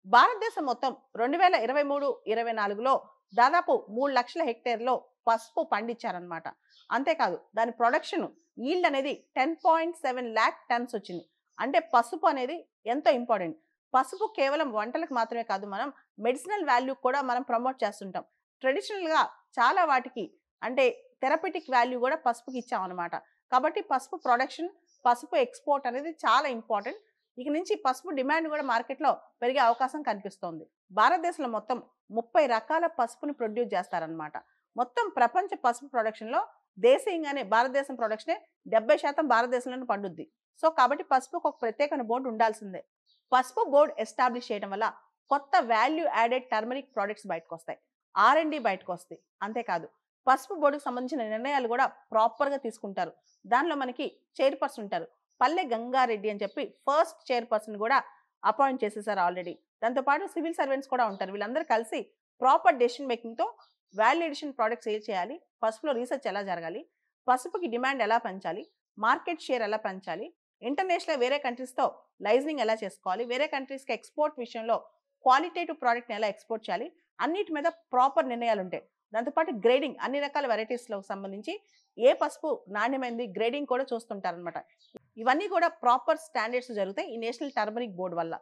భారతదేశం మొత్తం 2023-24లో దాదాపు 3 లక్షల హెక్టేర్లో పసుపు పండించారనమాట. అంతేకాదు దాని ప్రొడక్షన్ ఈల్డ్ అనేది 10.7 లాక్ టన్స్ వచ్చింది. అంటే పసుపు అనేది ఎంతో ఇంపార్టెంట్. పసుపు కేవలం వంటలకు మాత్రమే కాదు, మనం మెడిసినల్ వాల్యూ కూడా మనం ప్రమోట్ చేస్తుంటాం. ట్రెడిషనల్‌గా చాలా వాటికి అంటే థెరపటిక్ వాల్యూ కూడా పసుపుకి ఇచ్చామనమాట. కాబట్టి పసుపు ప్రొడక్షన్, పసుపు ఎక్స్‌పోర్ట్ అనేది చాలా ఇంపార్టెంట్. ఇక నుంచి పసుపు డిమాండ్ కూడా మార్కెట్‌లో పెరిగే అవకాశం కనిపిస్తోంది. భారతదేశంలో మొత్తం 30 రకాల పసుపుని ప్రొడ్యూస్ చేస్తారనమాట. మొత్తం ప్రపంచ పసుపు ప్రొడక్షన్‌లో దేశీయంగానే భారతదేశం ప్రొడక్షనే 70% భారతదేశంలోనే పండుద్ది. సో, కాబట్టి పసుపుకు ఒక ప్రత్యేకమైన బోర్డ్ ఉండాల్సిందే. పసుపు బోర్డ్ ఎస్టాబ్లిష్ చేయడం వల్ల కొత్త వాల్యూ యాడెడ్ టర్మరిక్ ప్రొడక్ట్స్ బయటకొస్తాయి. ఆర్&డి బయటకొస్తాయి. అంతేకాదు పసుపు బోర్డుకు సంబంధించిన నిర్ణయాలు కూడా ప్రాపర్‌గా తీసుకుంటారు. దానిలో మనకి చైర్‌పర్సన్ ఉంటారు. పల్లె గంగారెడ్డి అని చెప్పి ఫస్ట్ చైర్‌పర్సన్ కూడా అపాయింట్ చేసేసారు ఆల్రెడీ. దాంతో పాటు సివిల్ సర్వెంట్స్ కూడా ఉంటారు. వీళ్ళందరూ కలిసి ప్రాపర్ డెసిషన్ మేకింగ్‌తో వాల్యూ అడిషన్ ప్రొడక్ట్స్ ఏం చేయాలి, పసుపులో రీసెర్చ్ ఎలా జరగాలి, పసుపుకి డిమాండ్ ఎలా పెంచాలి, మార్కెట్ షేర్ ఎలా పెంచాలి, ఇంటర్నేషనల్ వేరే కంట్రీస్‌తో లైజనింగ్ ఎలా చేసుకోవాలి, వేరే కంట్రీస్‌కి ఎక్స్‌పోర్ట్ విషయంలో క్వాలిటేటివ్ ప్రొడక్ట్‌ని ఎలా ఎక్స్‌పోర్ట్ చేయాలి, అన్నిటి మీద ప్రాపర్ నిర్ణయాలు ఉంటాయి. దాంతో పాటు గ్రేడింగ్ అన్ని రకాల వెరైటీస్‌లో సంబంధించి ఏ పసుపు నాణ్యమైనది గ్రేడింగ్ కూడా చూస్తుంటారనమాట. ఇవన్నీ కూడా ప్రాపర్ స్టాండర్డ్స్ జరుగుతాయి ఈ నేషనల్ టర్మరిక్ బోర్డ్ వల్ల.